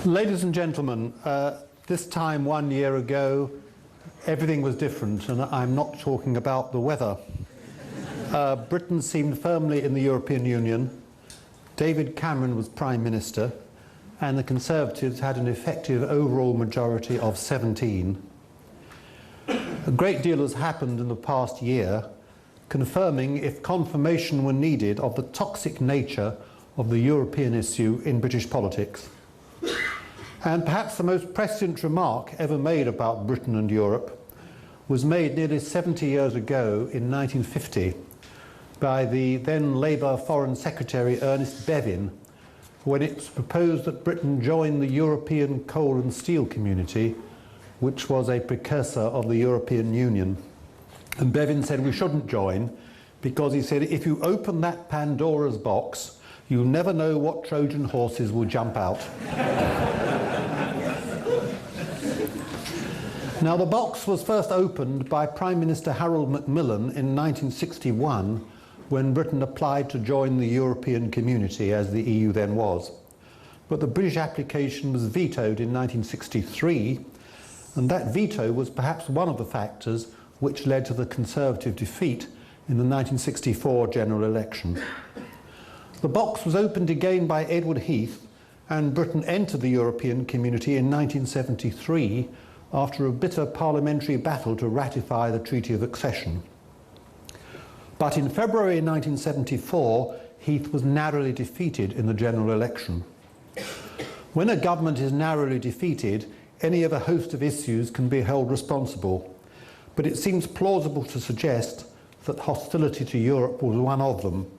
Ladies and gentlemen, this time 1 year ago, everything was different, and I'm not talking about the weather. Britain seemed firmly in the European Union, David Cameron was Prime Minister, and the Conservatives had an effective overall majority of 17. A great deal has happened in the past year, confirming, if confirmation were needed, of the toxic nature of the European issue in British politics. And perhaps the most prescient remark ever made about Britain and Europe was made nearly 70 years ago in 1950 by the then Labour Foreign Secretary Ernest Bevin, when it was proposed that Britain join the European Coal and Steel Community, which was a precursor of the European Union. And Bevin said we shouldn't join because, he said, if you open that Pandora's box, you'll never know what Trojan horses will jump out. Now, the box was first opened by Prime Minister Harold Macmillan in 1961 when Britain applied to join the European Community, as the EU then was. But the British application was vetoed in 1963, and that veto was perhaps one of the factors which led to the Conservative defeat in the 1964 general election. The box was opened again by Edward Heath, and Britain entered the European Community in 1973 after a bitter parliamentary battle to ratify the Treaty of Accession. But in February 1974, Heath was narrowly defeated in the general election. When a government is narrowly defeated, any of a host of issues can be held responsible. But it seems plausible to suggest that hostility to Europe was one of them.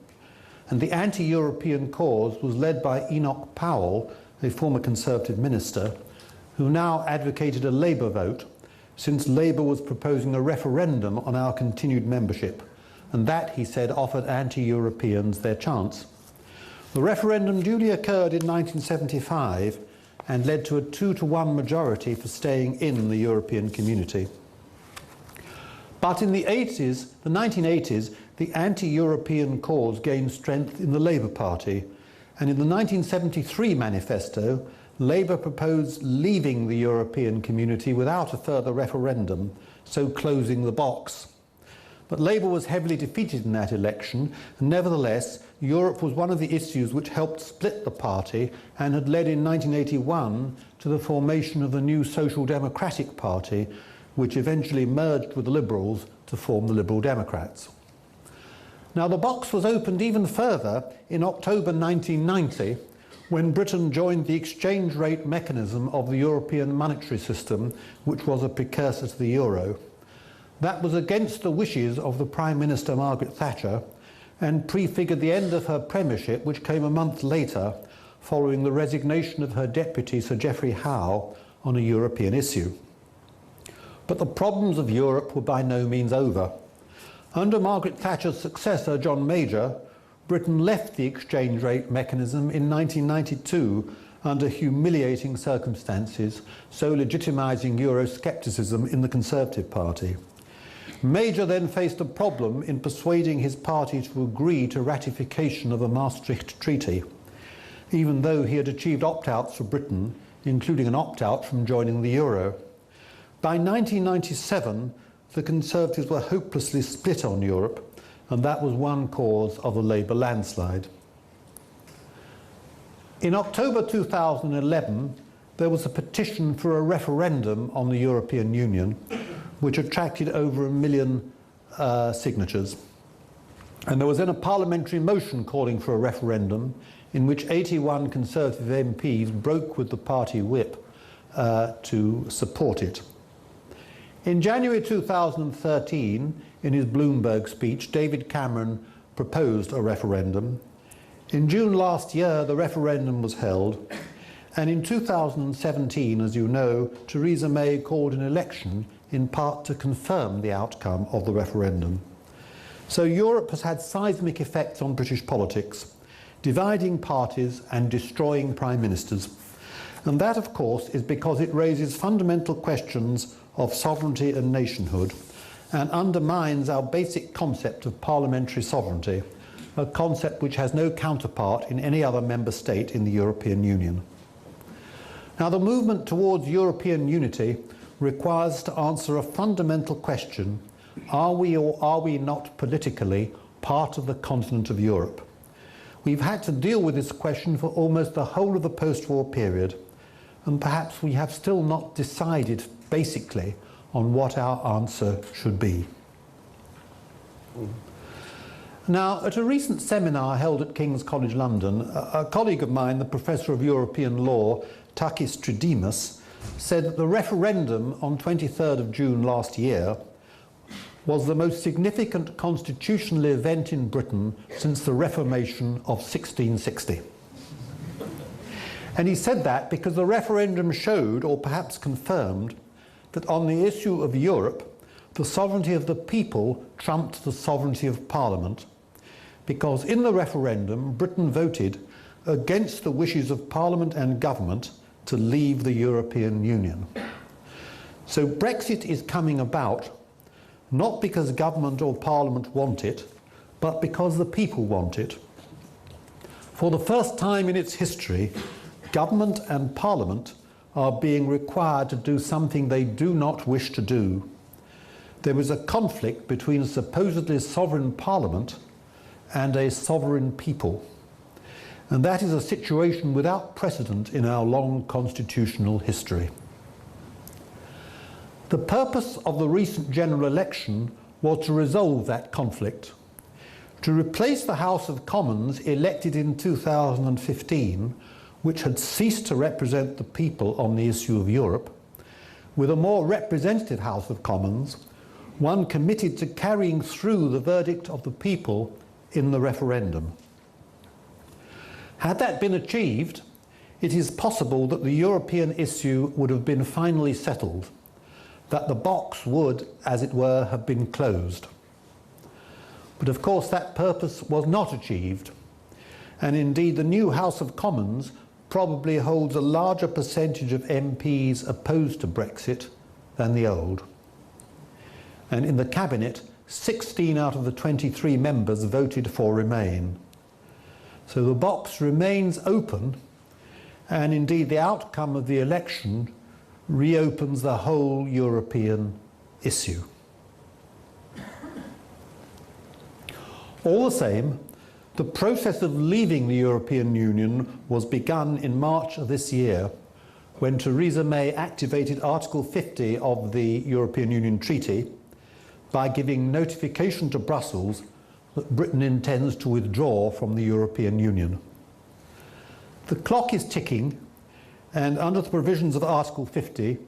And the anti-European cause was led by Enoch Powell, a former Conservative minister, who now advocated a Labour vote, since Labour was proposing a referendum on our continued membership. And that, he said, offered anti-Europeans their chance. The referendum duly occurred in 1975 and led to a 2-to-1 majority for staying in the European Community. But in the 1980s, the anti-European cause gained strength in the Labour Party, and in the 1973 manifesto, Labour proposed leaving the European Community without a further referendum, so closing the box. But Labour was heavily defeated in that election, and nevertheless, Europe was one of the issues which helped split the party and had led in 1981 to the formation of the new Social Democratic Party, which eventually merged with the Liberals to form the Liberal Democrats. Now, the box was opened even further in October 1990, when Britain joined the exchange rate mechanism of the European monetary system, which was a precursor to the euro. That was against the wishes of the Prime Minister Margaret Thatcher and prefigured the end of her premiership, which came a month later, following the resignation of her deputy, Sir Geoffrey Howe, on a European issue. But the problems of Europe were by no means over. Under Margaret Thatcher's successor, John Major, Britain left the exchange rate mechanism in 1992 under humiliating circumstances, so legitimising Euroscepticism in the Conservative Party. Major then faced a problem in persuading his party to agree to ratification of the Maastricht Treaty, even though he had achieved opt-outs for Britain, including an opt-out from joining the euro. By 1997, the Conservatives were hopelessly split on Europe, and that was one cause of the Labour landslide. In October 2011, there was a petition for a referendum on the European Union, which attracted over 1 million signatures. And there was then a parliamentary motion calling for a referendum, in which 81 Conservative MPs broke with the party whip to support it. In January 2013, in his Bloomberg speech, David Cameron proposed a referendum. In June last year, the referendum was held, and in 2017, as you know, Theresa May called an election in part to confirm the outcome of the referendum. So Europe has had seismic effects on British politics, dividing parties and destroying prime ministers. And that, of course, is because it raises fundamental questions of sovereignty and nationhood, and undermines our basic concept of parliamentary sovereignty, a concept which has no counterpart in any other member state in the European Union. Now, the movement towards European unity requires us to answer a fundamental question: are we or are we not politically part of the continent of Europe? We've had to deal with this question for almost the whole of the post-war period, and perhaps we have still not decided basically on what our answer should be. Now, at a recent seminar held at King's College London, a colleague of mine, the Professor of European Law, Takis Tridimus, said that the referendum on 23rd of June last year was the most significant constitutional event in Britain since the Reformation of 1660. And he said that because the referendum showed, or perhaps confirmed, that on the issue of Europe, the sovereignty of the people trumped the sovereignty of Parliament, because in the referendum, Britain voted against the wishes of Parliament and government to leave the European Union. So Brexit is coming about not because government or Parliament want it, but because the people want it. For the first time in its history, government and Parliament are being required to do something they do not wish to do. There was a conflict between a supposedly sovereign Parliament and a sovereign people. And that is a situation without precedent in our long constitutional history. The purpose of the recent general election was to resolve that conflict, to replace the House of Commons elected in 2015, which had ceased to represent the people on the issue of Europe, with a more representative House of Commons, one committed to carrying through the verdict of the people in the referendum. Had that been achieved, it is possible that the European issue would have been finally settled, that the box would, as it were, have been closed. But of course that purpose was not achieved, and indeed the new House of Commons probably holds a larger percentage of MPs opposed to Brexit than the old. And in the Cabinet, 16 out of the 23 members voted for Remain. So the box remains open, and indeed the outcome of the election reopens the whole European issue. All the same, the process of leaving the European Union was begun in March of this year, when Theresa May activated Article 50 of the European Union Treaty by giving notification to Brussels that Britain intends to withdraw from the European Union. The clock is ticking, and under the provisions of Article 50,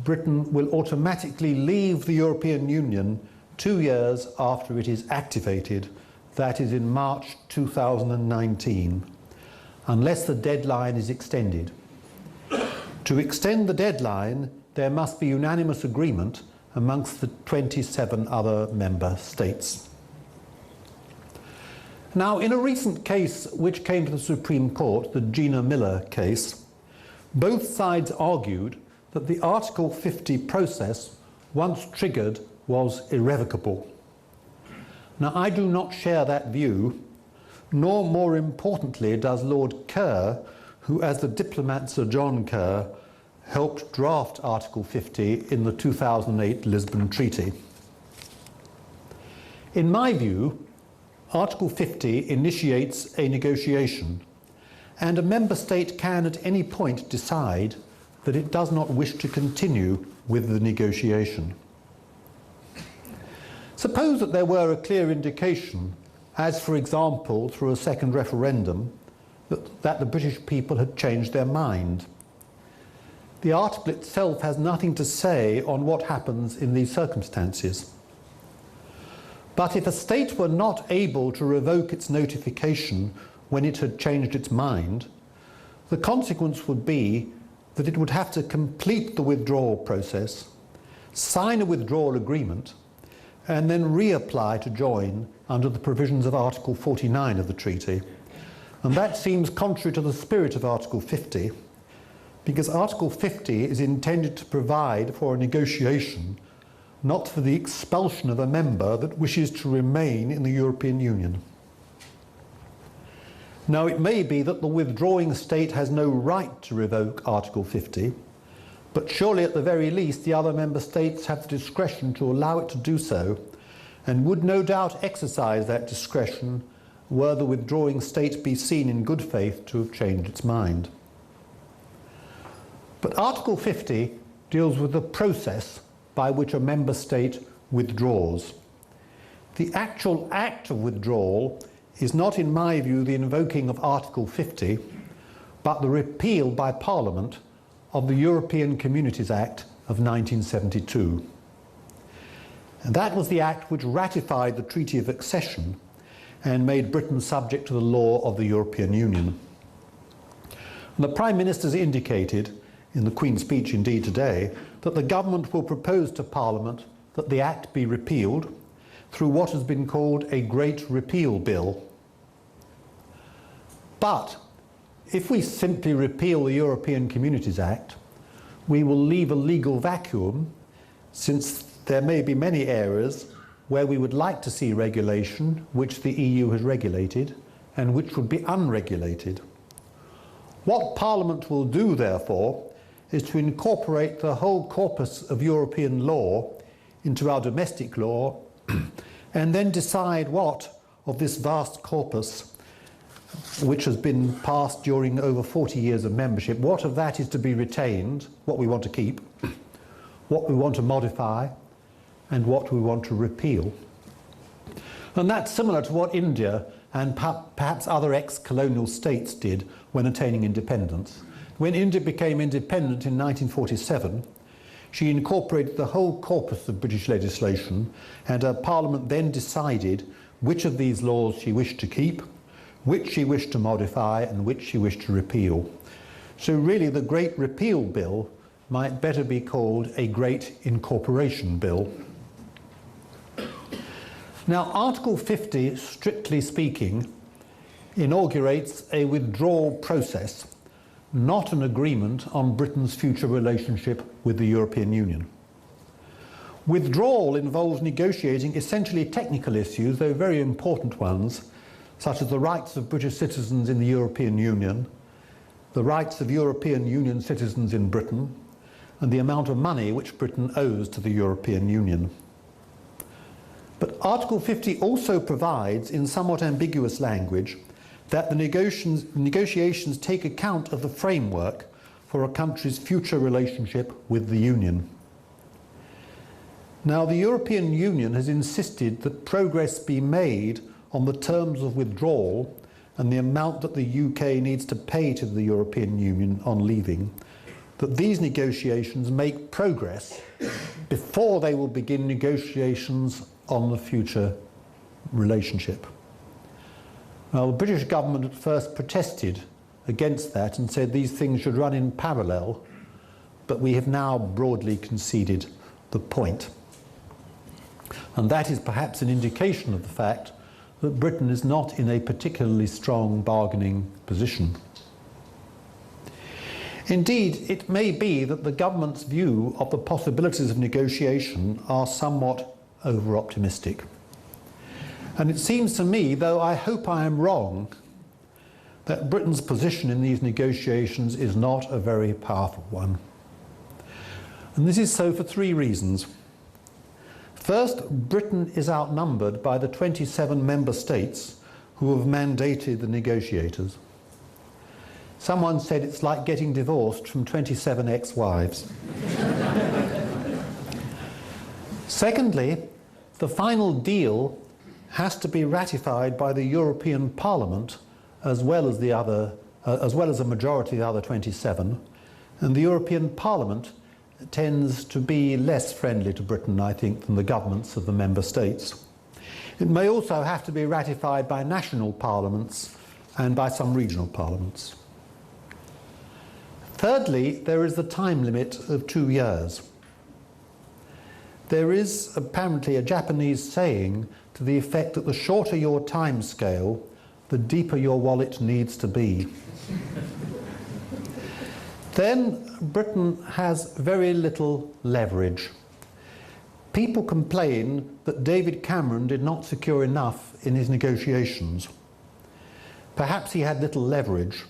Britain will automatically leave the European Union 2 years after it is activated, that is in March 2019, unless the deadline is extended. To extend the deadline, there must be unanimous agreement amongst the 27 other member states. Now, in a recent case which came to the Supreme Court, the Gina Miller case, both sides argued that the Article 50 process, once triggered, was irrevocable. Now, I do not share that view, nor, more importantly, does Lord Kerr, who, as the diplomat Sir John Kerr, helped draft Article 50 in the 2008 Lisbon Treaty. In my view, Article 50 initiates a negotiation, and a member state can at any point decide that it does not wish to continue with the negotiation. Suppose that there were a clear indication, as for example through a second referendum, that the British people had changed their mind. The article itself has nothing to say on what happens in these circumstances. But if a state were not able to revoke its notification when it had changed its mind, the consequence would be that it would have to complete the withdrawal process, sign a withdrawal agreement, and then reapply to join under the provisions of Article 49 of the treaty. And that seems contrary to the spirit of Article 50, because Article 50 is intended to provide for a negotiation, not for the expulsion of a member that wishes to remain in the European Union. Now, it may be that the withdrawing state has no right to revoke Article 50, but surely at the very least the other member states have the discretion to allow it to do so, and would no doubt exercise that discretion were the withdrawing state be seen in good faith to have changed its mind. But Article 50 deals with the process by which a member state withdraws. The actual act of withdrawal is not, in my view, the invoking of Article 50, but the repeal by Parliament of the European Communities Act of 1972. And that was the act which ratified the Treaty of Accession and made Britain subject to the law of the European Union. And the Prime Minister's indicated, in the Queen's speech indeed today, that the government will propose to Parliament that the act be repealed through what has been called a Great Repeal Bill. But if we simply repeal the European Communities Act, we will leave a legal vacuum, since there may be many areas where we would like to see regulation which the EU has regulated and which would be unregulated. What Parliament will do, therefore, is to incorporate the whole corpus of European law into our domestic law and then decide what of this vast corpus, which has been passed during over 40 years of membership, what of that is to be retained, what we want to keep, what we want to modify, and what we want to repeal. And that's similar to what India and perhaps other ex-colonial states did when attaining independence. When India became independent in 1947, she incorporated the whole corpus of British legislation, and her Parliament then decided which of these laws she wished to keep, which she wished to modify, and which she wished to repeal. So really the Great Repeal Bill might better be called a Great Incorporation Bill. Now, Article 50, strictly speaking, inaugurates a withdrawal process, not an agreement on Britain's future relationship with the European Union. Withdrawal involves negotiating essentially technical issues, though very important ones, such as the rights of British citizens in the European Union, the rights of European Union citizens in Britain, and the amount of money which Britain owes to the European Union. But Article 50 also provides, in somewhat ambiguous language, that the negotiations take account of the framework for a country's future relationship with the Union. Now, the European Union has insisted that progress be made on the terms of withdrawal and the amount that the UK needs to pay to the European Union on leaving, that these negotiations make progress before they will begin negotiations on the future relationship. Now, the British government at first protested against that and said these things should run in parallel, but we have now broadly conceded the point. And that is perhaps an indication of the fact that Britain is not in a particularly strong bargaining position. Indeed, it may be that the government's view of the possibilities of negotiation are somewhat over-optimistic. And it seems to me, though I hope I am wrong, that Britain's position in these negotiations is not a very powerful one. And this is so for three reasons. First, Britain is outnumbered by the 27 member states who have mandated the negotiators. Someone said it's like getting divorced from 27 ex-wives. Secondly, the final deal has to be ratified by the European Parliament as well as a majority of the other 27, and the European Parliament tends to be less friendly to Britain, I think, than the governments of the member states. It may also have to be ratified by national parliaments and by some regional parliaments. Thirdly, there is the time limit of 2 years. There is apparently a Japanese saying to the effect that the shorter your time scale, the deeper your wallet needs to be. Then Britain has very little leverage. People complain that David Cameron did not secure enough in his negotiations. Perhaps he had little leverage,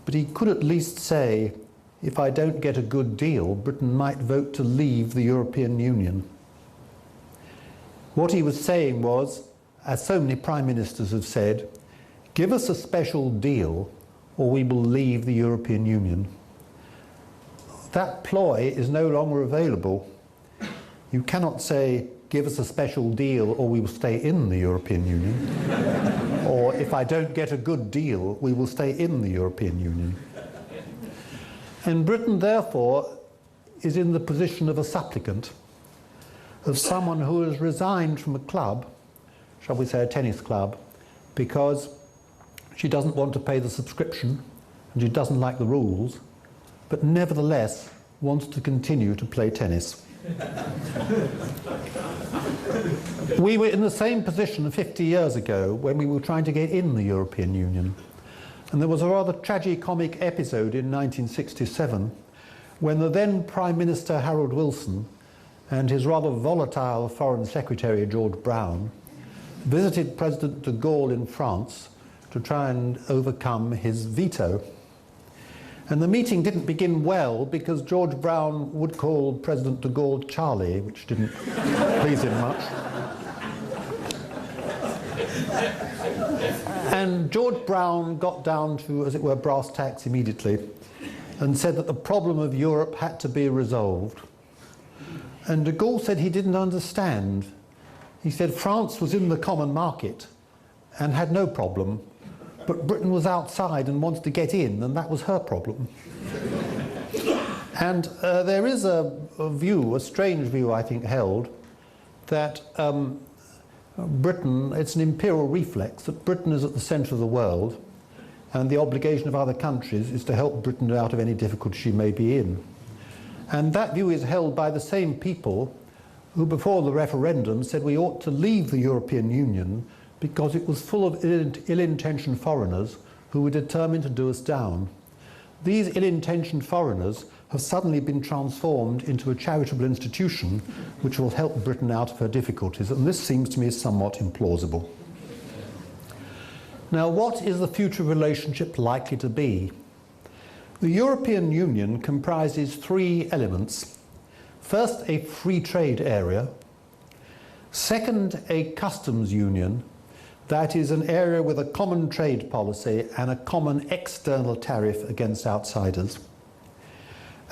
but he could at least say, if I don't get a good deal, Britain might vote to leave the European Union. What he was saying was, as so many prime ministers have said, give us a special deal or we will leave the European Union. That ploy is no longer available. You cannot say, give us a special deal or we will stay in the European Union. Or if I don't get a good deal, we will stay in the European Union. And Britain, therefore, is in the position of a supplicant, of someone who has resigned from a club, shall we say a tennis club, because she doesn't want to pay the subscription and she doesn't like the rules, but nevertheless wants to continue to play tennis. We were in the same position 50 years ago when we were trying to get in the European Union. And there was a rather tragicomic episode in 1967 when the then Prime Minister Harold Wilson and his rather volatile Foreign Secretary George Brown visited President de Gaulle in France to try and overcome his veto. And the meeting didn't begin well because George Brown would call President de Gaulle Charlie, which didn't please him much. And George Brown got down to, as it were, brass tacks immediately and said that the problem of Europe had to be resolved. And de Gaulle said he didn't understand. He said France was in the common market and had no problem, but Britain was outside and wanted to get in, and that was her problem. And there is a view, a strange view I think held, that Britain, it's an imperial reflex, that Britain is at the centre of the world and the obligation of other countries is to help Britain out of any difficulty she may be in. And that view is held by the same people who before the referendum said we ought to leave the European Union because it was full of ill-intentioned foreigners who were determined to do us down. These ill-intentioned foreigners have suddenly been transformed into a charitable institution which will help Britain out of her difficulties, and this seems to me somewhat implausible. Now, what is the future relationship likely to be? The European Union comprises three elements. First, a free trade area. Second, a customs union. That is an area with a common trade policy and a common external tariff against outsiders.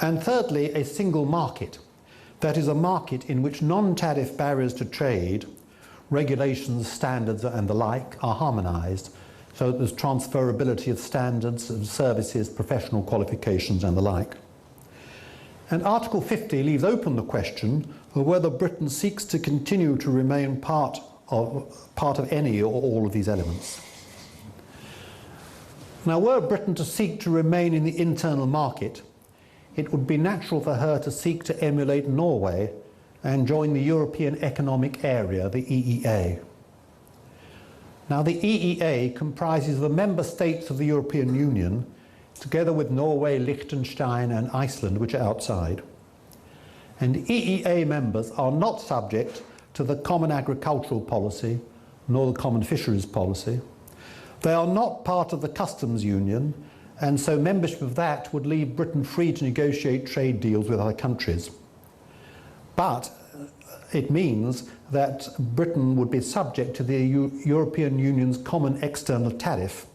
And thirdly, a single market. That is a market in which non-tariff barriers to trade, regulations, standards and the like are harmonised, so that there's transferability of standards, of services, professional qualifications and the like. And Article 50 leaves open the question of whether Britain seeks to continue to remain part of any or all of these elements. Now, were Britain to seek to remain in the internal market, it would be natural for her to seek to emulate Norway and join the European Economic Area, the EEA. Now, the EEA comprises the member states of the European Union, together with Norway, Liechtenstein and Iceland, which are outside. And EEA members are not subject to the common agricultural policy, nor the common fisheries policy. They are not part of the customs union, and so membership of that would leave Britain free to negotiate trade deals with other countries. But it means that Britain would be subject to the European Union's common external tariff,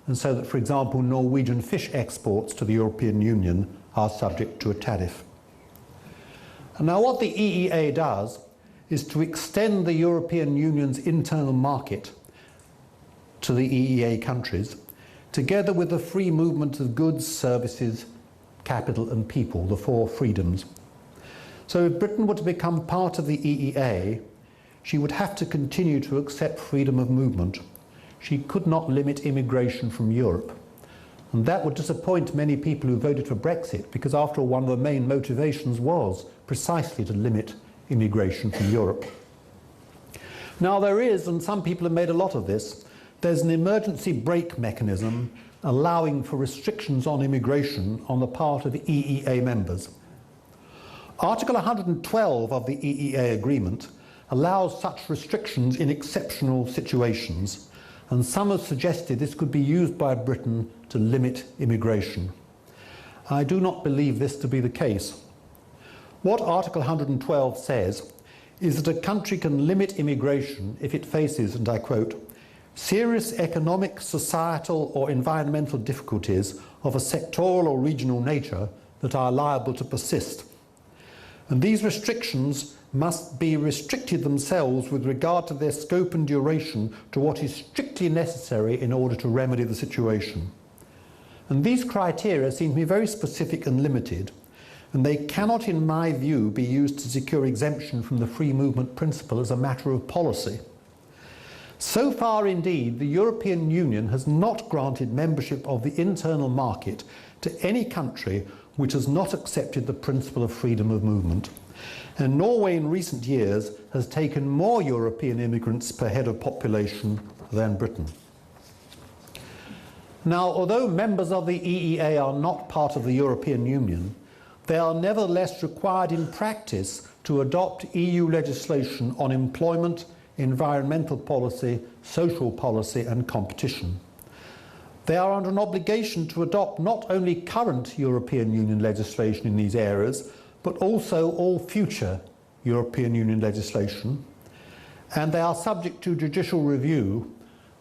and so that, for example, Norwegian fish exports to the European Union are subject to a tariff. And now what the EEA does is to extend the European Union's internal market to the EEA countries, together with the free movement of goods, services, capital and people, the four freedoms. So if Britain were to become part of the EEA, she would have to continue to accept freedom of movement. She could not limit immigration from Europe. And that would disappoint many people who voted for Brexit, because after all, one of the main motivations was precisely to limit immigration from Europe. Now there is, and some people have made a lot of this, there's an emergency brake mechanism allowing for restrictions on immigration on the part of EEA members. Article 112 of the EEA agreement allows such restrictions in exceptional situations, and some have suggested this could be used by Britain to limit immigration. I do not believe this to be the case. What Article 112 says is that a country can limit immigration if it faces, and I quote, serious economic, societal or environmental difficulties of a sectoral or regional nature that are liable to persist. And these restrictions must be restricted themselves with regard to their scope and duration to what is strictly necessary in order to remedy the situation. And these criteria seem to be very specific and limited, and they cannot, in my view, be used to secure exemption from the free movement principle as a matter of policy. So far, indeed, the European Union has not granted membership of the internal market to any country which has not accepted the principle of freedom of movement. And Norway in recent years has taken more European immigrants per head of population than Britain. Now, although members of the EEA are not part of the European Union, they are nevertheless required in practice to adopt EU legislation on employment, environmental policy, social policy and competition. They are under an obligation to adopt not only current European Union legislation in these areas, but also all future European Union legislation, and they are subject to judicial review,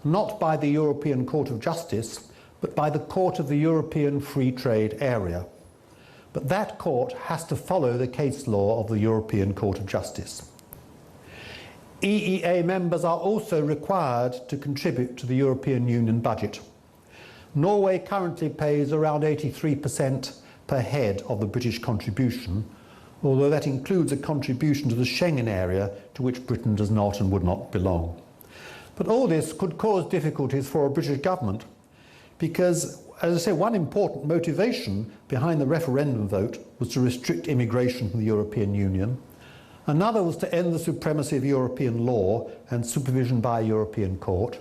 not by the European Court of Justice, but by the Court of the European Free Trade Area. But that court has to follow the case law of the European Court of Justice. EEA members are also required to contribute to the European Union budget. Norway currently pays around 83% per head of the British contribution, although that includes a contribution to the Schengen area to which Britain does not and would not belong. But all this could cause difficulties for a British government because, as I say, one important motivation behind the referendum vote was to restrict immigration from the European Union. Another was to end the supremacy of European law and supervision by a European court.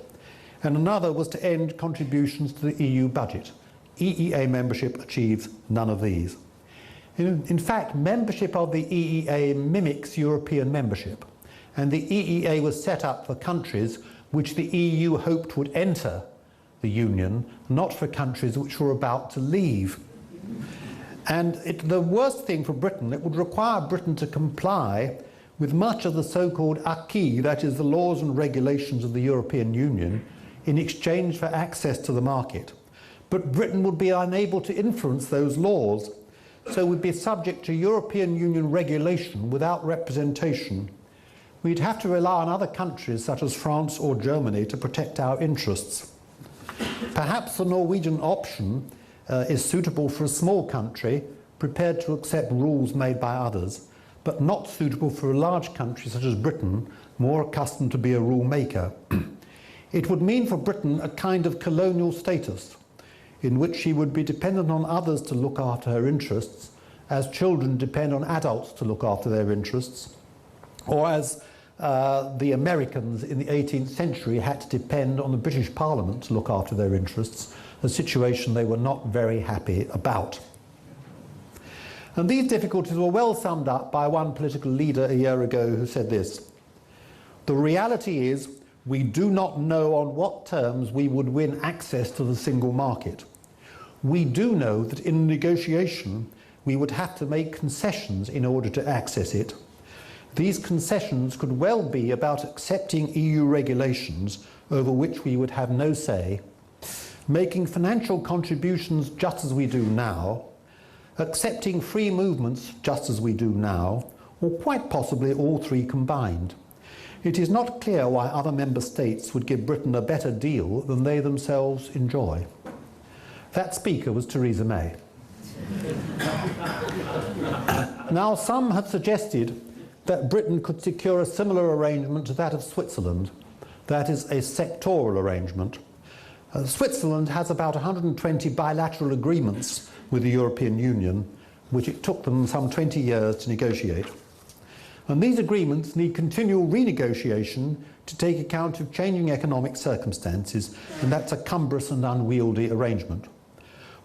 And another was to end contributions to the EU budget. EEA membership achieves none of these. In fact, membership of the EEA mimics European membership, and the EEA was set up for countries which the EU hoped would enter the Union, not for countries which were about to leave. And the worst thing for Britain, it would require Britain to comply with much of the so-called acquis, that is the laws and regulations of the European Union, in exchange for access to the market. But Britain would be unable to influence those laws, so would be subject to European Union regulation without representation. We'd have to rely on other countries such as France or Germany to protect our interests. Perhaps the Norwegian option is suitable for a small country prepared to accept rules made by others, but not suitable for a large country such as Britain, more accustomed to be a rule maker. It would mean for Britain a kind of colonial status, in which she would be dependent on others to look after her interests, as children depend on adults to look after their interests, or as the Americans in the 18th century had to depend on the British Parliament to look after their interests, a situation they were not very happy about. And these difficulties were well summed up by one political leader a year ago who said this: "The reality is we do not know on what terms we would win access to the single market. We do know that in negotiation we would have to make concessions in order to access it. These concessions could well be about accepting EU regulations over which we would have no say, making financial contributions just as we do now, accepting free movements just as we do now, or quite possibly all three combined. It is not clear why other member states would give Britain a better deal than they themselves enjoy." That speaker was Theresa May. Now, some have suggested that Britain could secure a similar arrangement to that of Switzerland, that is, a sectoral arrangement. Switzerland has about 120 bilateral agreements with the European Union, which it took them some 20 years to negotiate. And these agreements need continual renegotiation to take account of changing economic circumstances, and that's a cumbrous and unwieldy arrangement.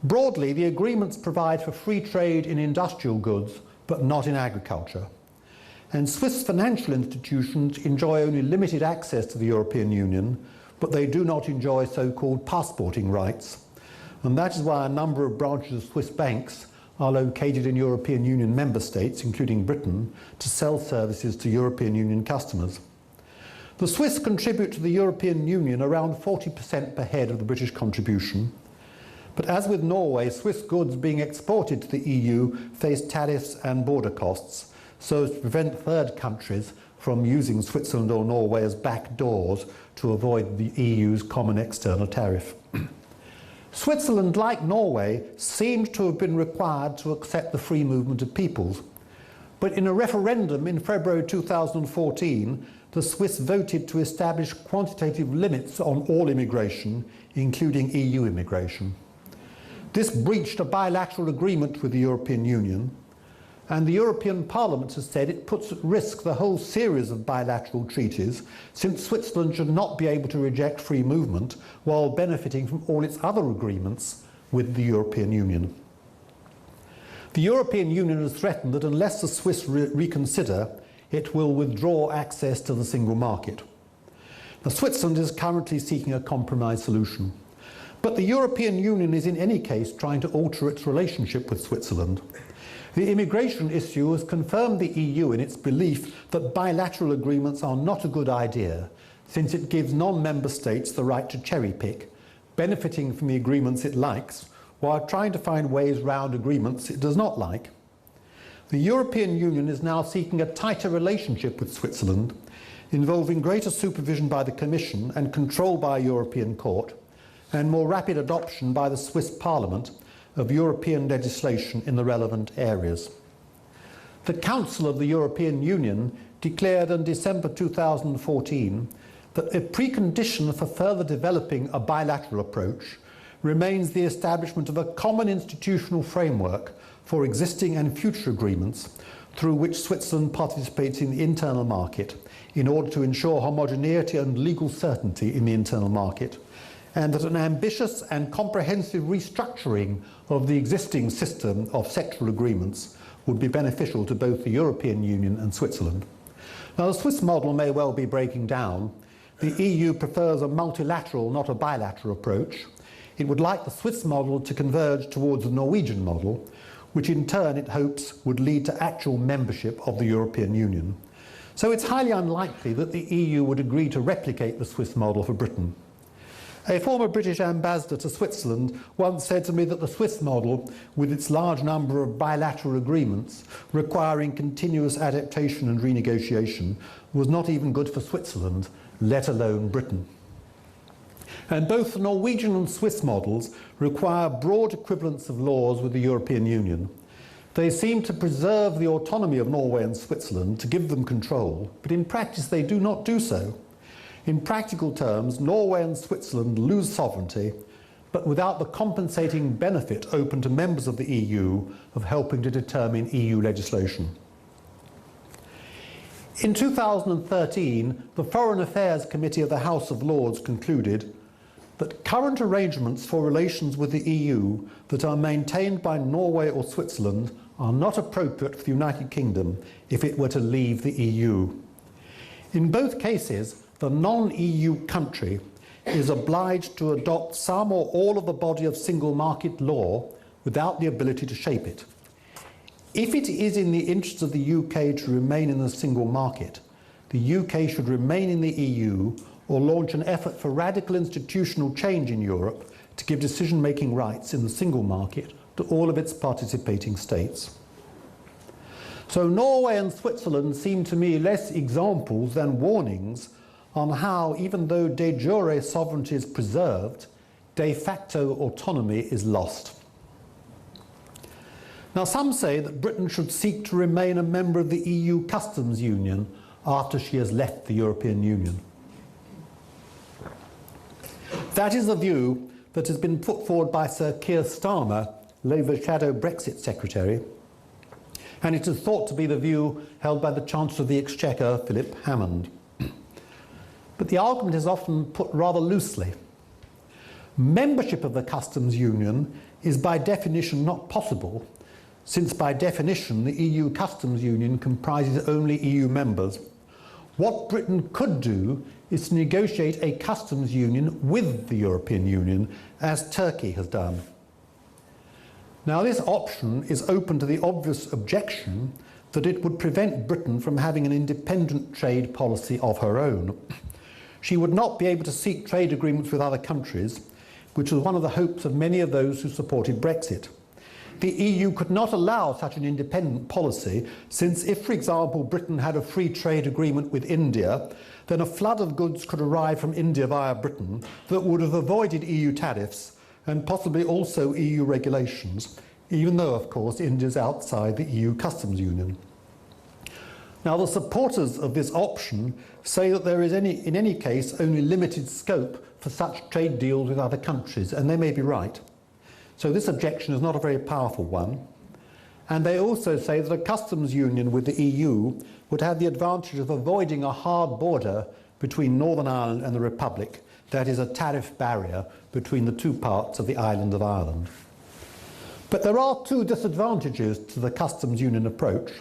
Broadly, the agreements provide for free trade in industrial goods, but not in agriculture. And Swiss financial institutions enjoy only limited access to the European Union, but they do not enjoy so-called passporting rights. And that is why a number of branches of Swiss banks are located in European Union member states, including Britain, to sell services to European Union customers. The Swiss contribute to the European Union around 40% per head of the British contribution. But as with Norway, Swiss goods being exported to the EU face tariffs and border costs, so as to prevent third countries from using Switzerland or Norway as back doors to avoid the EU's common external tariff. Switzerland, like Norway, seems to have been required to accept the free movement of peoples. But in a referendum in February 2014, the Swiss voted to establish quantitative limits on all immigration, including EU immigration. This breached a bilateral agreement with the European Union, and the European Parliament has said it puts at risk the whole series of bilateral treaties, since Switzerland should not be able to reject free movement while benefiting from all its other agreements with the European Union. The European Union has threatened that unless the Swiss reconsider, it will withdraw access to the single market. Now, Switzerland is currently seeking a compromise solution, but the European Union is in any case trying to alter its relationship with Switzerland. The immigration issue has confirmed the EU in its belief that bilateral agreements are not a good idea, since it gives non-member states the right to cherry-pick, benefiting from the agreements it likes, while trying to find ways round agreements it does not like. The European Union is now seeking a tighter relationship with Switzerland, involving greater supervision by the Commission and control by a European Court, and more rapid adoption by the Swiss Parliament of European legislation in the relevant areas. The Council of the European Union declared in December 2014 that a precondition for further developing a bilateral approach remains the establishment of a common institutional framework for existing and future agreements through which Switzerland participates in the internal market in order to ensure homogeneity and legal certainty in the internal market, and that an ambitious and comprehensive restructuring of the existing system of sectoral agreements would be beneficial to both the European Union and Switzerland. Now, the Swiss model may well be breaking down. The EU prefers a multilateral, not a bilateral approach. It would like the Swiss model to converge towards the Norwegian model, which in turn it hopes would lead to actual membership of the European Union. So it's highly unlikely that the EU would agree to replicate the Swiss model for Britain. A former British ambassador to Switzerland once said to me that the Swiss model, with its large number of bilateral agreements requiring continuous adaptation and renegotiation, was not even good for Switzerland, let alone Britain. And both the Norwegian and Swiss models require broad equivalence of laws with the European Union. They seem to preserve the autonomy of Norway and Switzerland to give them control, but in practice they do not do so. In practical terms, Norway and Switzerland lose sovereignty, but without the compensating benefit open to members of the EU of helping to determine EU legislation. In 2013, the Foreign Affairs Committee of the House of Lords concluded that current arrangements for relations with the EU that are maintained by Norway or Switzerland are not appropriate for the United Kingdom if it were to leave the EU. In both cases, the non-EU country is obliged to adopt some or all of the body of single market law without the ability to shape it. If it is in the interests of the UK to remain in the single market, the UK should remain in the EU or launch an effort for radical institutional change in Europe to give decision-making rights in the single market to all of its participating states. So Norway and Switzerland seem to me less examples than warnings on how, even though de jure sovereignty is preserved, de facto autonomy is lost. Now, some say that Britain should seek to remain a member of the EU customs union after she has left the European Union. That is a view that has been put forward by Sir Keir Starmer, Labour Shadow Brexit Secretary, and it is thought to be the view held by the Chancellor of the Exchequer, Philip Hammond. But the argument is often put rather loosely. Membership of the customs union is by definition not possible, since by definition the EU customs union comprises only EU members, What Britain could do is to negotiate a customs union with the European Union, as Turkey has done. Now, this option is open to the obvious objection that it would prevent Britain from having an independent trade policy of her own. She would not be able to seek trade agreements with other countries, which was one of the hopes of many of those who supported Brexit. The EU could not allow such an independent policy, since if, for example, Britain had a free trade agreement with India, then a flood of goods could arrive from India via Britain that would have avoided EU tariffs and possibly also EU regulations, even though, of course, India is outside the EU customs union. Now, the supporters of this option say that there is in any case only limited scope for such trade deals with other countries, and they may be right. So this objection is not a very powerful one. And they also say that a customs union with the EU would have the advantage of avoiding a hard border between Northern Ireland and the Republic, that is, a tariff barrier between the two parts of the island of Ireland. But there are two disadvantages to the customs union approach.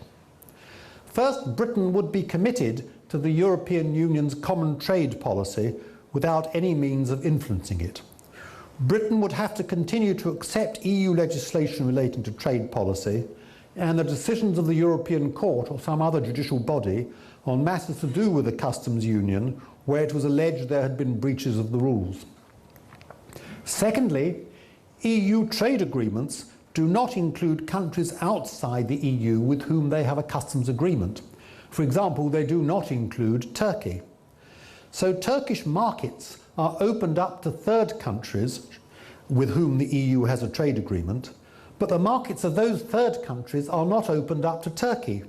First, Britain would be committed to the European Union's common trade policy without any means of influencing it. Britain would have to continue to accept EU legislation relating to trade policy and the decisions of the European Court or some other judicial body on matters to do with the customs union where it was alleged there had been breaches of the rules. Secondly, EU trade agreements do not include countries outside the EU with whom they have a customs agreement. For example, they do not include Turkey. So Turkish markets are opened up to third countries with whom the EU has a trade agreement, but the markets of those third countries are not opened up to Turkey.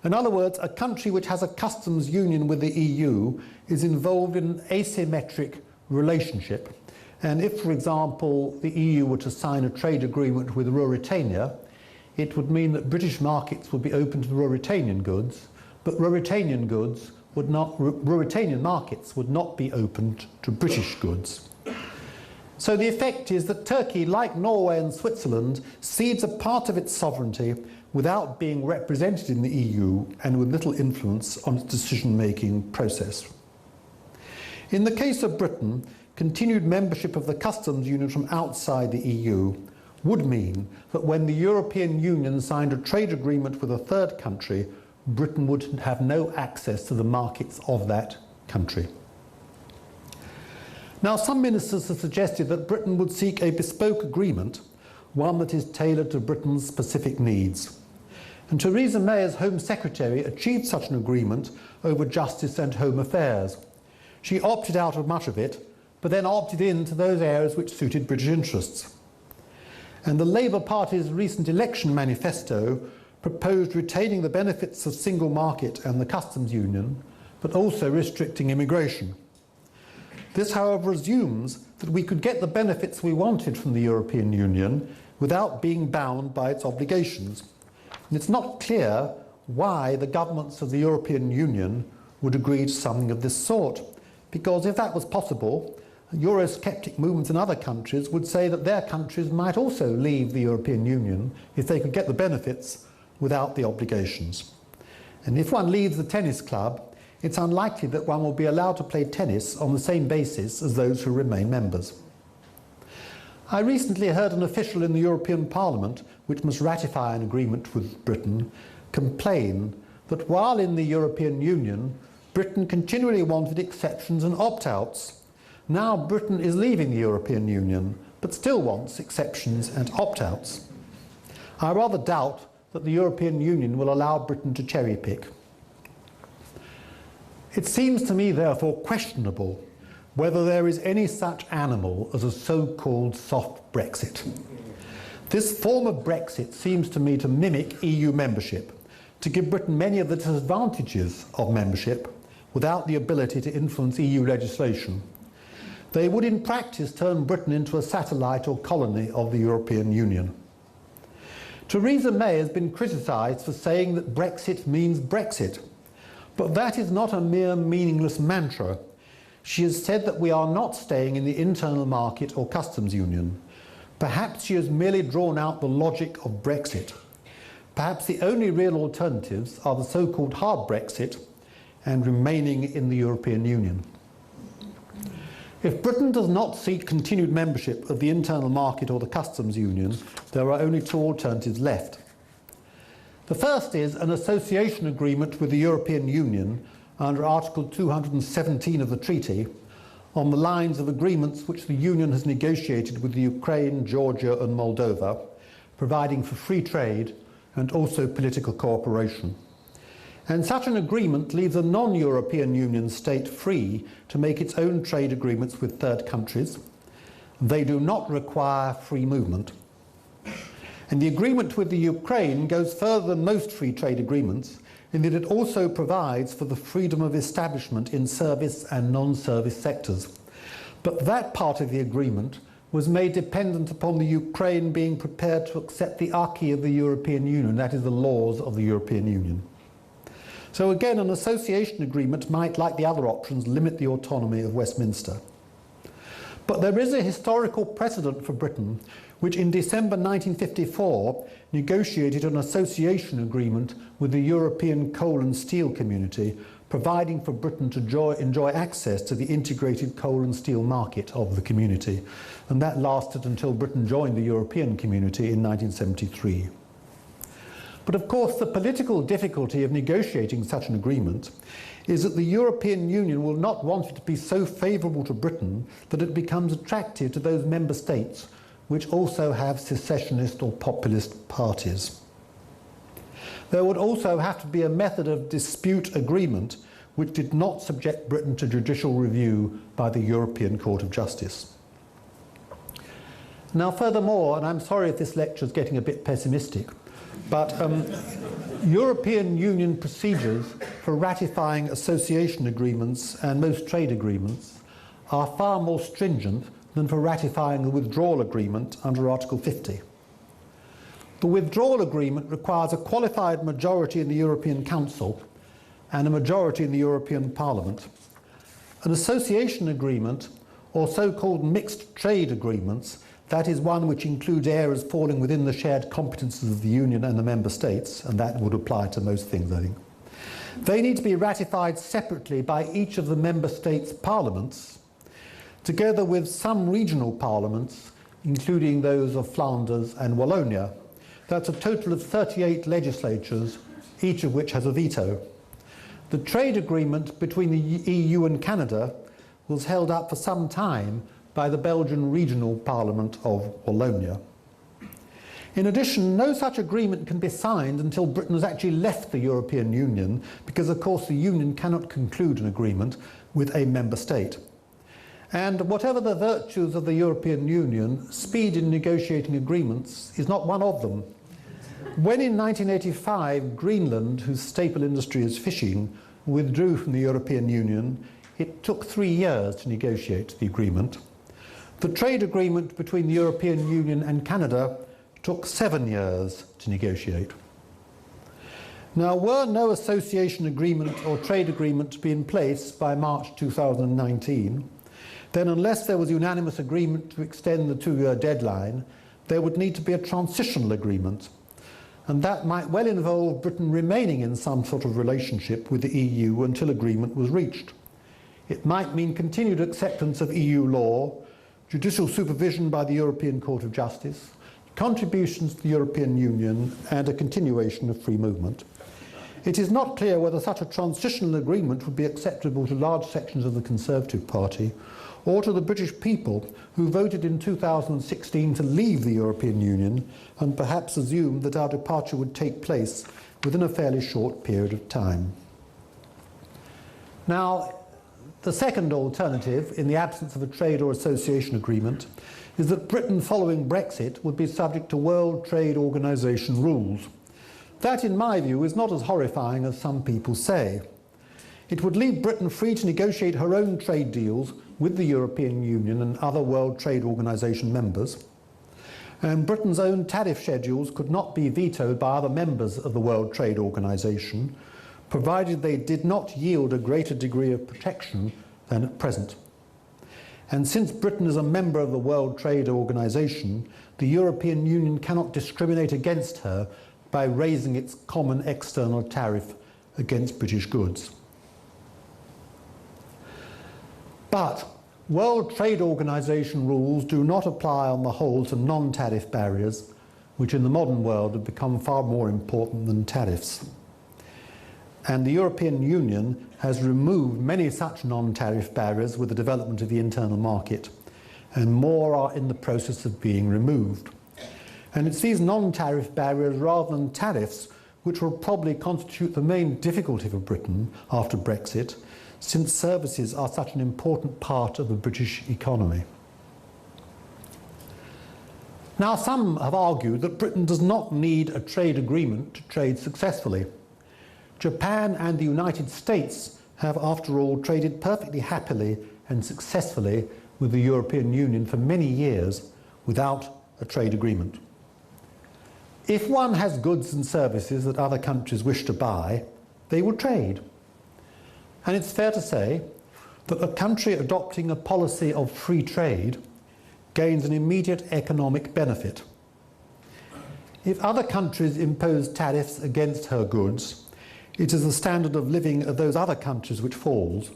In other words, a country which has a customs union with the EU is involved in an asymmetric relationship. And if, for example, the EU were to sign a trade agreement with Ruritania, it would mean that British markets would be open to Ruritanian goods, but Ruritanian markets would not be opened to British goods. So the effect is that Turkey, like Norway and Switzerland, cedes a part of its sovereignty without being represented in the EU and with little influence on its decision-making process. In the case of Britain, continued membership of the customs union from outside the EU would mean that when the European Union signed a trade agreement with a third country, Britain would have no access to the markets of that country. Now, some ministers have suggested that Britain would seek a bespoke agreement, one that is tailored to Britain's specific needs. And Theresa May, as Home Secretary, achieved such an agreement over justice and home affairs. She opted out of much of it, but then opted into those areas which suited British interests. And the Labour Party's recent election manifesto proposed retaining the benefits of single market and the customs union, but also restricting immigration. This, however, assumes that we could get the benefits we wanted from the European Union without being bound by its obligations. And it's not clear why the governments of the European Union would agree to something of this sort, because if that was possible, Eurosceptic movements in other countries would say that their countries might also leave the European Union if they could get the benefits without the obligations. And if one leaves the tennis club, it's unlikely that one will be allowed to play tennis on the same basis as those who remain members. I recently heard an official in the European Parliament, which must ratify an agreement with Britain, complain that while in the European Union, Britain continually wanted exceptions and opt-outs. Now Britain is leaving the European Union, but still wants exceptions and opt-outs. I rather doubt that the European Union will allow Britain to cherry-pick. It seems to me, therefore, questionable whether there is any such animal as a so-called soft Brexit. This form of Brexit seems to me to mimic EU membership, to give Britain many of the disadvantages of membership without the ability to influence EU legislation. They would in practice turn Britain into a satellite or colony of the European Union. Theresa May has been criticised for saying that Brexit means Brexit. But that is not a mere meaningless mantra. She has said that we are not staying in the internal market or customs union. Perhaps she has merely drawn out the logic of Brexit. Perhaps the only real alternatives are the so-called hard Brexit and remaining in the European Union. If Britain does not seek continued membership of the internal market or the customs union, there are only two alternatives left. The first is an association agreement with the European Union under Article 217 of the treaty, on the lines of agreements which the Union has negotiated with the Ukraine, Georgia and Moldova, providing for free trade and also political cooperation. And such an agreement leaves a non-European Union state free to make its own trade agreements with third countries. They do not require free movement. And the agreement with the Ukraine goes further than most free trade agreements in that it also provides for the freedom of establishment in service and non-service sectors. But that part of the agreement was made dependent upon the Ukraine being prepared to accept the acquis of the European Union, that is, the laws of the European Union. So again, an association agreement might, like the other options, limit the autonomy of Westminster. But there is a historical precedent for Britain, which in December 1954 negotiated an association agreement with the European Coal and Steel Community, providing for Britain to enjoy access to the integrated coal and steel market of the community. And that lasted until Britain joined the European Community in 1973. But of course, the political difficulty of negotiating such an agreement is that the European Union will not want it to be so favourable to Britain that it becomes attractive to those member states which also have secessionist or populist parties. There would also have to be a method of dispute agreement which did not subject Britain to judicial review by the European Court of Justice. Now furthermore, and I'm sorry if this lecture is getting a bit pessimistic, but European Union procedures for ratifying association agreements and most trade agreements are far more stringent than for ratifying the withdrawal agreement under Article 50. The withdrawal agreement requires a qualified majority in the European Council and a majority in the European Parliament. An association agreement, or so-called mixed trade agreements, that is one which includes areas falling within the shared competences of the Union and the Member States, and that would apply to most things, I think. They need to be ratified separately by each of the Member States' parliaments, together with some regional parliaments, including those of Flanders and Wallonia. That's a total of 38 legislatures, each of which has a veto. The trade agreement between the EU and Canada was held up for some time by the Belgian Regional Parliament of Wallonia. In addition, no such agreement can be signed until Britain has actually left the European Union, because of course the Union cannot conclude an agreement with a member state. And whatever the virtues of the European Union, speed in negotiating agreements is not one of them. When in 1985 Greenland, whose staple industry is fishing, withdrew from the European Union, it took 3 years to negotiate the agreement. The trade agreement between the European Union and Canada took 7 years to negotiate. Now, were no association agreement or trade agreement to be in place by March 2019, then unless there was unanimous agreement to extend the 2-year deadline, there would need to be a transitional agreement. And that might well involve Britain remaining in some sort of relationship with the EU until agreement was reached. It might mean continued acceptance of EU law, judicial supervision by the European Court of Justice, contributions to the European Union, and a continuation of free movement. It is not clear whether such a transitional agreement would be acceptable to large sections of the Conservative Party or to the British people who voted in 2016 to leave the European Union and perhaps assumed that our departure would take place within a fairly short period of time. Now, the second alternative, in the absence of a trade or association agreement, is that Britain following Brexit would be subject to World Trade Organization rules. That, in my view, is not as horrifying as some people say. It would leave Britain free to negotiate her own trade deals with the European Union and other World Trade Organization members. And Britain's own tariff schedules could not be vetoed by other members of the World Trade Organization, provided they did not yield a greater degree of protection than at present. And since Britain is a member of the World Trade Organization, the European Union cannot discriminate against her by raising its common external tariff against British goods. But World Trade Organization rules do not apply on the whole to non-tariff barriers, which in the modern world have become far more important than tariffs. And the European Union has removed many such non-tariff barriers with the development of the internal market, and more are in the process of being removed. And it's these non-tariff barriers rather than tariffs which will probably constitute the main difficulty for Britain after Brexit, since services are such an important part of the British economy. Now, some have argued that Britain does not need a trade agreement to trade successfully. Japan and the United States have, after all, traded perfectly happily and successfully with the European Union for many years without a trade agreement. If one has goods and services that other countries wish to buy, they will trade. And it's fair to say that a country adopting a policy of free trade gains an immediate economic benefit. If other countries impose tariffs against her goods, it is the standard of living of those other countries which falls,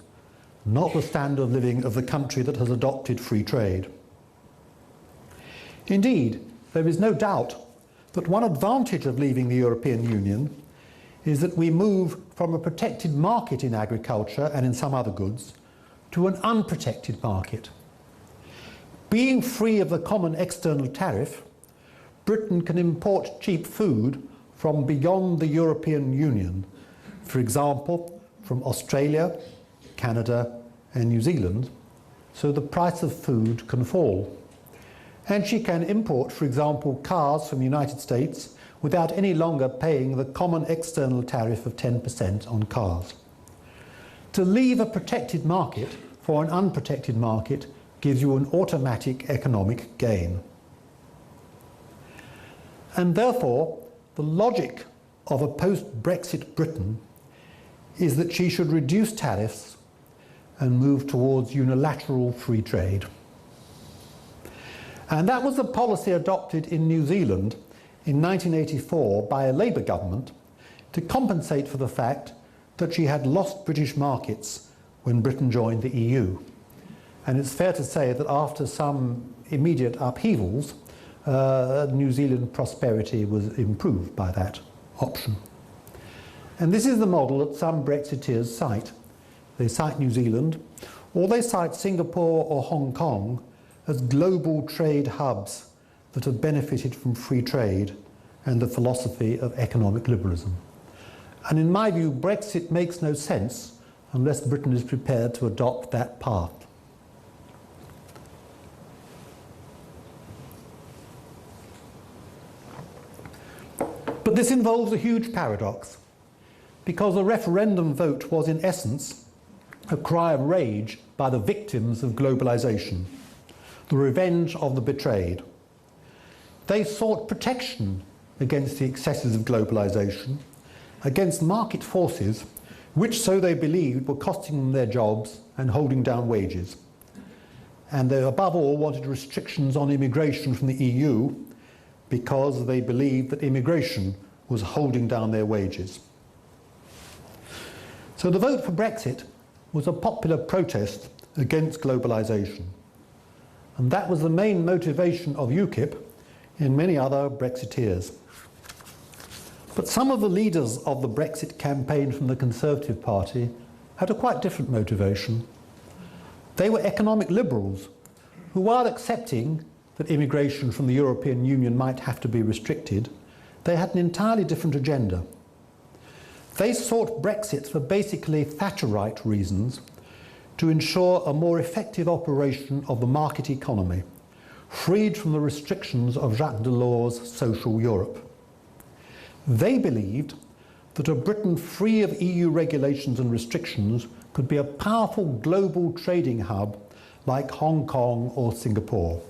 not the standard of living of the country that has adopted free trade. Indeed, there is no doubt that one advantage of leaving the European Union is that we move from a protected market in agriculture and in some other goods to an unprotected market. Being free of the common external tariff, Britain can import cheap food from beyond the European Union, for example, from Australia, Canada, and New Zealand, so the price of food can fall. And she can import, for example, cars from the United States without any longer paying the common external tariff of 10% on cars. To leave a protected market for an unprotected market gives you an automatic economic gain. And therefore, the logic of a post-Brexit Britain is that she should reduce tariffs and move towards unilateral free trade. And that was the policy adopted in New Zealand in 1984 by a Labour government to compensate for the fact that she had lost British markets when Britain joined the EU. And it's fair to say that after some immediate upheavals, New Zealand prosperity was improved by that option. And this is the model that some Brexiteers cite. They cite New Zealand, or they cite Singapore or Hong Kong as global trade hubs that have benefited from free trade and the philosophy of economic liberalism. And in my view, Brexit makes no sense unless Britain is prepared to adopt that path. But this involves a huge paradox, because the referendum vote was in essence a cry of rage by the victims of globalization, the revenge of the betrayed. They sought protection against the excesses of globalization, against market forces which, so they believed, were costing them their jobs and holding down wages. And they above all wanted restrictions on immigration from the EU because they believed that immigration was holding down their wages. So the vote for Brexit was a popular protest against globalization. And that was the main motivation of UKIP and many other Brexiteers. But some of the leaders of the Brexit campaign from the Conservative Party had a quite different motivation. They were economic liberals who, while accepting that immigration from the European Union might have to be restricted, they had an entirely different agenda. They sought Brexit for basically Thatcherite reasons, to ensure a more effective operation of the market economy, freed from the restrictions of Jacques Delors' social Europe. They believed that a Britain free of EU regulations and restrictions could be a powerful global trading hub like Hong Kong or Singapore.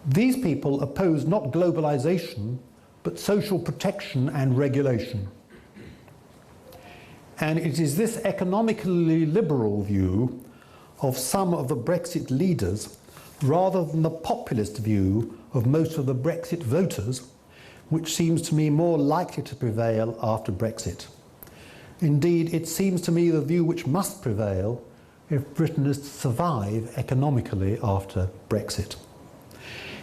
These people opposed not globalization, but social protection and regulation. And it is this economically liberal view of some of the Brexit leaders, rather than the populist view of most of the Brexit voters, which seems to me more likely to prevail after Brexit. Indeed, it seems to me the view which must prevail, if Britain is to survive economically after Brexit.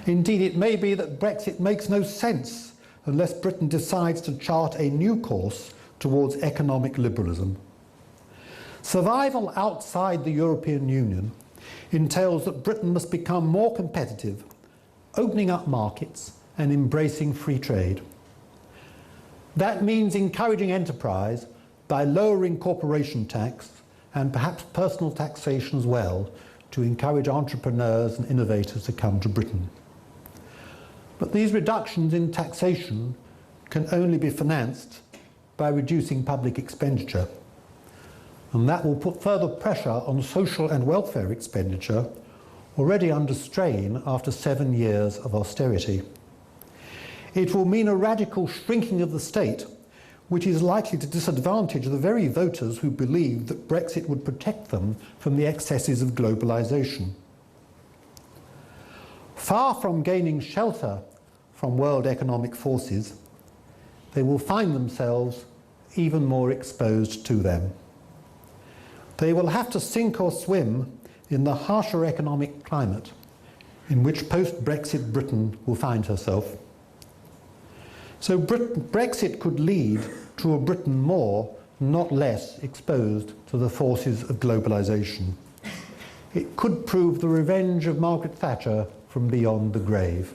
Indeed, it may be that Brexit makes no sense unless Britain decides to chart a new course towards economic liberalism. Survival outside the European Union entails that Britain must become more competitive, opening up markets and embracing free trade. That means encouraging enterprise by lowering corporation tax and perhaps personal taxation as well, to encourage entrepreneurs and innovators to come to Britain. But these reductions in taxation can only be financed by reducing public expenditure. And that will put further pressure on social and welfare expenditure, already under strain after 7 years of austerity. It will mean a radical shrinking of the state, which is likely to disadvantage the very voters who believed that Brexit would protect them from the excesses of globalisation. Far from gaining shelter from world economic forces, they will find themselves even more exposed to them. They will have to sink or swim in the harsher economic climate in which post-Brexit Britain will find herself. So Brexit could lead to a Britain more, not less, exposed to the forces of globalisation. It could prove the revenge of Margaret Thatcher from beyond the grave.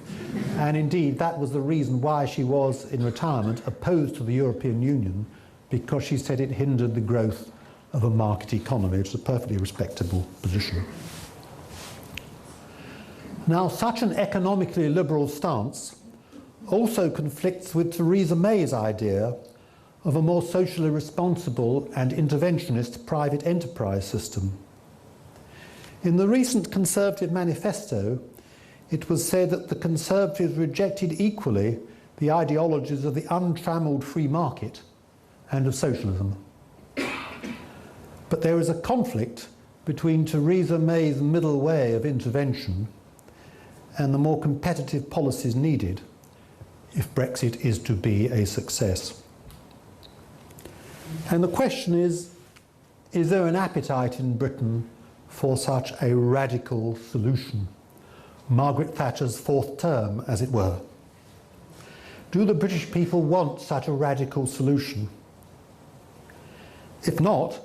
And indeed, that was the reason why she was, in retirement, opposed to the European Union, because she said it hindered the growth of a market economy, which is a perfectly respectable position. Now, such an economically liberal stance also conflicts with Theresa May's idea of a more socially responsible and interventionist private enterprise system. In the recent Conservative manifesto, it was said that the Conservatives rejected equally the ideologies of the untrammelled free market and of socialism. But there is a conflict between Theresa May's middle way of intervention and the more competitive policies needed if Brexit is to be a success. And the question is there an appetite in Britain for such a radical solution? Margaret Thatcher's fourth term, as it were. Do the British people want such a radical solution? If not,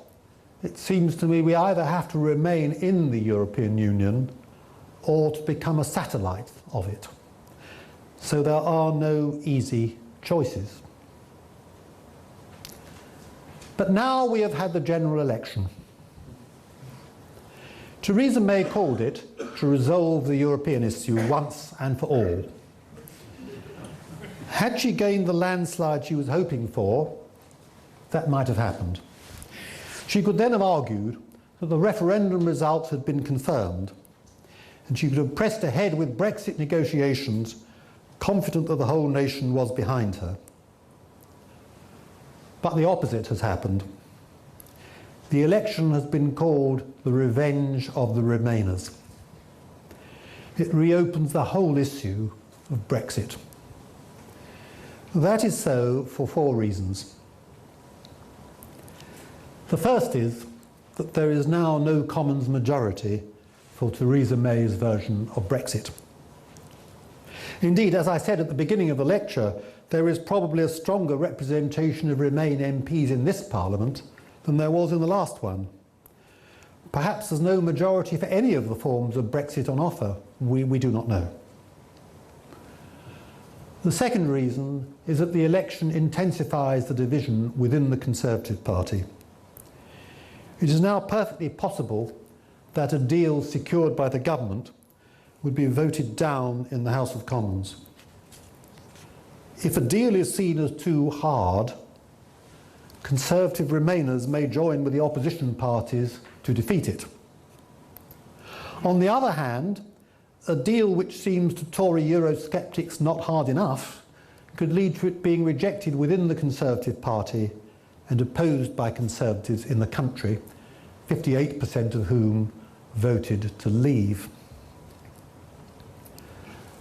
it seems to me we either have to remain in the European Union or to become a satellite of it. So there are no easy choices. But now we have had the general election. Theresa May called it to resolve the European issue once and for all. Had she gained the landslide she was hoping for, that might have happened. She could then have argued that the referendum results had been confirmed, and she could have pressed ahead with Brexit negotiations, confident that the whole nation was behind her. But the opposite has happened. The election has been called the revenge of the Remainers. It reopens the whole issue of Brexit. That is so for 4 reasons. The first is that there is now no Commons majority for Theresa May's version of Brexit. Indeed, as I said at the beginning of the lecture, there is probably a stronger representation of Remain MPs in this Parliament than there was in the last one. Perhaps there's no majority for any of the forms of Brexit on offer. We do not know. The second reason is that the election intensifies the division within the Conservative Party. It is now perfectly possible that a deal secured by the government would be voted down in the House of Commons. If a deal is seen as too hard, Conservative Remainers may join with the opposition parties to defeat it. On the other hand, a deal which seems to Tory Eurosceptics not hard enough could lead to it being rejected within the Conservative Party and opposed by Conservatives in the country, 58% of whom voted to leave.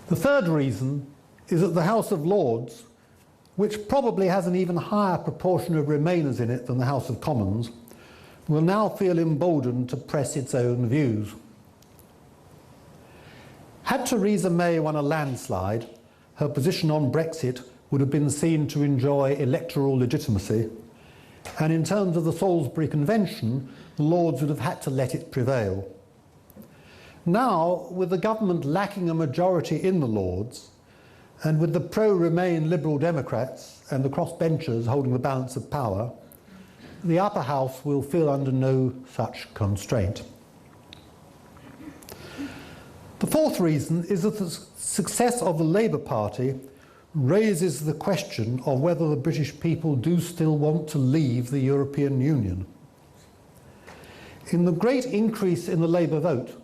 The third reason is that the House of Lords, which probably has an even higher proportion of Remainers in it than the House of Commons, will now feel emboldened to press its own views. Had Theresa May won a landslide, her position on Brexit would have been seen to enjoy electoral legitimacy, and in terms of the Salisbury Convention, the Lords would have had to let it prevail. Now, with the government lacking a majority in the Lords, and with the pro-Remain Liberal Democrats and the crossbenchers holding the balance of power, the upper house will feel under no such constraint. The fourth reason is that the success of the Labour Party raises the question of whether the British people do still want to leave the European Union. In the great increase in the Labour vote,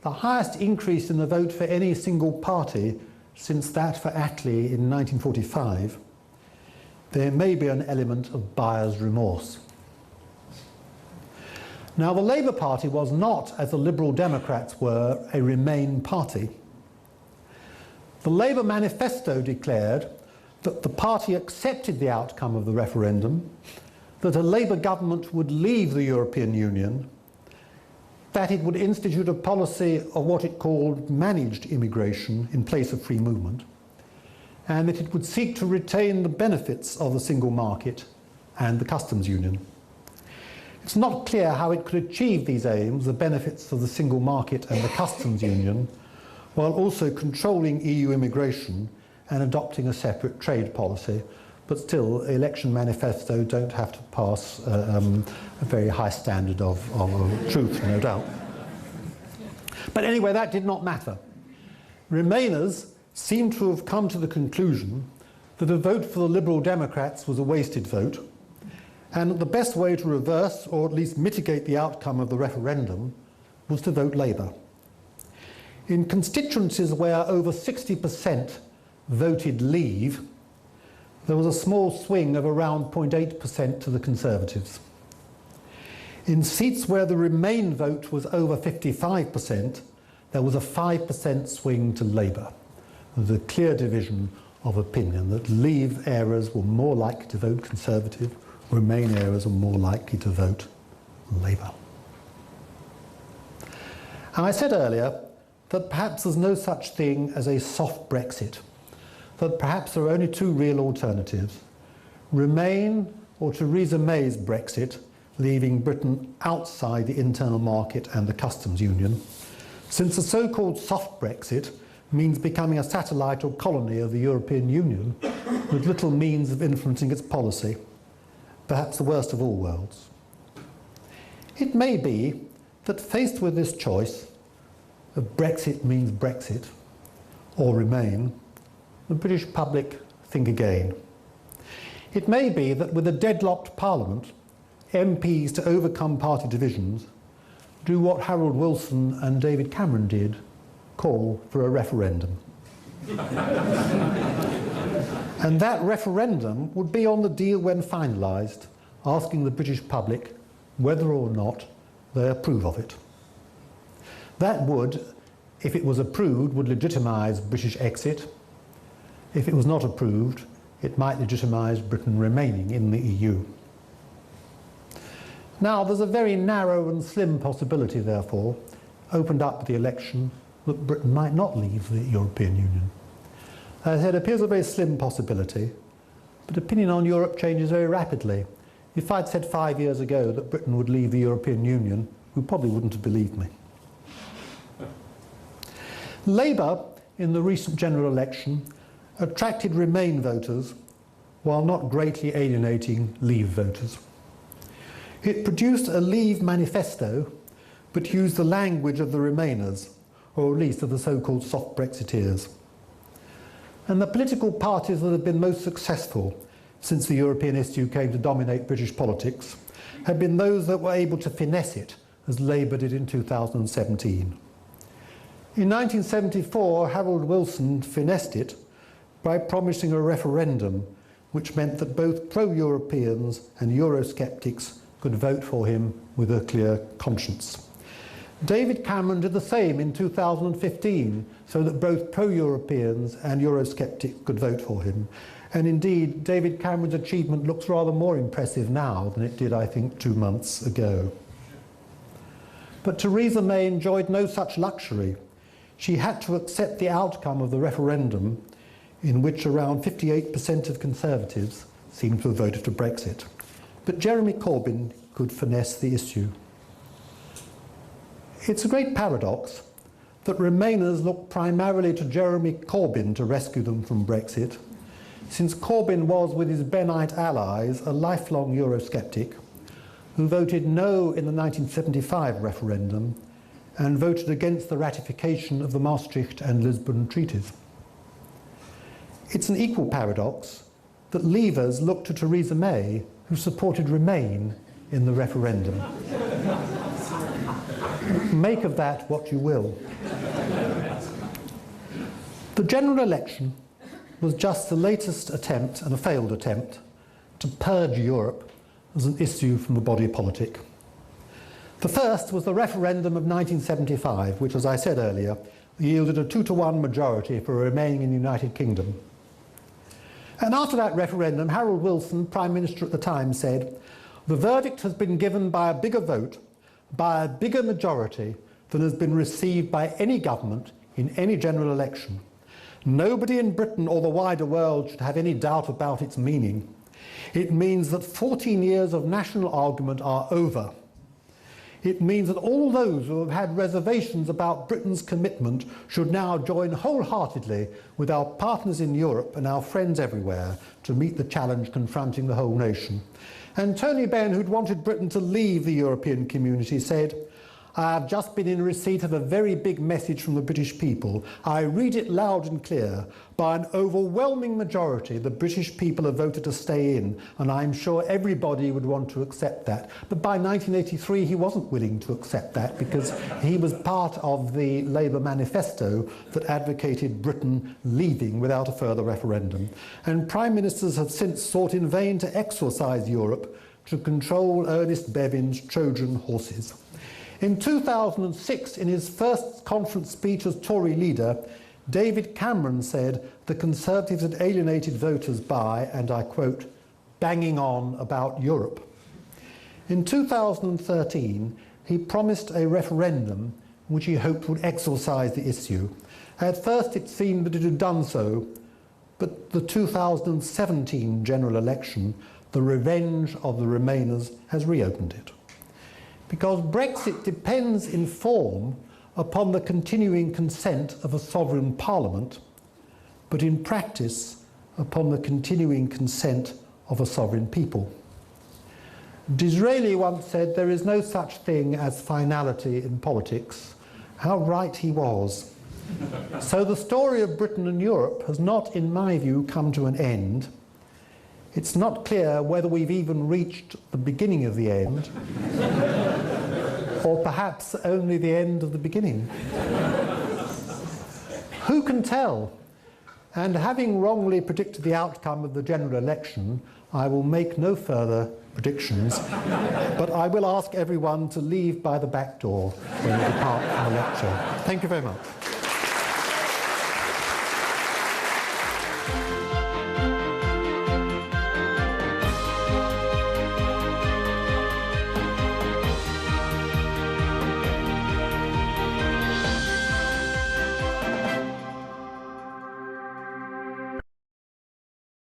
the highest increase in the vote for any single party since that for Attlee in 1945, there may be an element of buyer's remorse. Now, the Labour Party was not, as the Liberal Democrats were, a Remain party. The Labour manifesto declared that the party accepted the outcome of the referendum, that a Labour government would leave the European Union, that it would institute a policy of what it called managed immigration in place of free movement, and that it would seek to retain the benefits of the single market and the customs union. It's not clear how it could achieve these aims, the benefits of the single market and the customs union, while also controlling EU immigration and adopting a separate trade policy. But still, election manifestos don't have to pass a very high standard of truth, no doubt. But anyway, that did not matter. Remainers seem to have come to the conclusion that a vote for the Liberal Democrats was a wasted vote, and that the best way to reverse, or at least mitigate the outcome of the referendum, was to vote Labour. In constituencies where over 60% voted Leave, there was a small swing of around 0.8% to the Conservatives. In seats where the Remain vote was over 55%, there was a 5% swing to Labour. There was a clear division of opinion that Leave areas were more likely to vote Conservative, Remain areas were more likely to vote Labour. And I said earlier that perhaps there's no such thing as a soft Brexit, that perhaps there are only two real alternatives: Remain or Theresa May's Brexit, leaving Britain outside the internal market and the customs union, since the so-called soft Brexit means becoming a satellite or colony of the European Union with little means of influencing its policy, perhaps the worst of all worlds. It may be that faced with this choice of Brexit means Brexit or Remain, the British public think again. It may be that with a deadlocked Parliament, MPs, to overcome party divisions, do what Harold Wilson and David Cameron did, call for a referendum. And that referendum would be on the deal when finalised, asking the British public whether or not they approve of it. That would, if it was approved, would legitimise British exit. If it was not approved, it might legitimise Britain remaining in the EU. Now, there's a very narrow and slim possibility, therefore, opened up with the election, that Britain might not leave the European Union. As I said, it appears a very slim possibility, but opinion on Europe changes very rapidly. If I'd said 5 years ago that Britain would leave the European Union, you probably wouldn't have believed me. Labour, in the recent general election, attracted Remain voters while not greatly alienating Leave voters. It produced a Leave manifesto, but used the language of the Remainers, or at least of the so-called soft Brexiteers. And the political parties that have been most successful since the European issue came to dominate British politics have been those that were able to finesse it, as Labour did in 2017. In 1974, Harold Wilson finessed it by promising a referendum which meant that both pro-Europeans and Eurosceptics could vote for him with a clear conscience. David Cameron did the same in 2015, so that both pro-Europeans and Eurosceptics could vote for him. And indeed, David Cameron's achievement looks rather more impressive now than it did, I think, 2 months ago. But Theresa May enjoyed no such luxury. She had to accept the outcome of the referendum, in which around 58% of Conservatives seemed to have voted for Brexit. But Jeremy Corbyn could finesse the issue. It's a great paradox that Remainers look primarily to Jeremy Corbyn to rescue them from Brexit, since Corbyn was, with his Bennite allies, a lifelong Eurosceptic who voted no in the 1975 referendum and voted against the ratification of the Maastricht and Lisbon treaties. It's an equal paradox that Leavers look to Theresa May, who supported Remain in the referendum. Make of that what you will. The general election was just the latest attempt, and a failed attempt, to purge Europe as an issue from the body politic. The first was the referendum of 1975, which, as I said earlier, yielded a 2-to-1 majority for remaining in the United Kingdom. And after that referendum, Harold Wilson, Prime Minister at the time, said, "The verdict has been given by a bigger vote, by a bigger majority than has been received by any government in any general election. Nobody in Britain or the wider world should have any doubt about its meaning. It means that 14 years of national argument are over. It means that all those who have had reservations about Britain's commitment should now join wholeheartedly with our partners in Europe and our friends everywhere to meet the challenge confronting the whole nation." And Tony Benn, who'd wanted Britain to leave the European community, said, "I have just been in receipt of a very big message from the British people. I read it loud and clear. By an overwhelming majority, the British people have voted to stay in, and I'm sure everybody would want to accept that." But by 1983, he wasn't willing to accept that because he was part of the Labour manifesto that advocated Britain leaving without a further referendum. And prime ministers have since sought in vain to exorcise Europe to control Ernest Bevin's Trojan horses. In 2006, in his first conference speech as Tory leader, David Cameron said the Conservatives had alienated voters by, and I quote, "banging on about Europe." In 2013, he promised a referendum which he hoped would exorcise the issue. At first it seemed that it had done so, but the 2017 general election, the revenge of the Remainers, has reopened it. Because Brexit depends in form upon the continuing consent of a sovereign parliament, but in practice upon the continuing consent of a sovereign people. Disraeli once said, "There is no such thing as finality in politics." How right he was. So the story of Britain and Europe has not, in my view, come to an end. It's not clear whether we've even reached the beginning of the end, or perhaps only the end of the beginning. Who can tell? And having wrongly predicted the outcome of the general election, I will make no further predictions, but I will ask everyone to leave by the back door when we depart from the lecture. Thank you very much.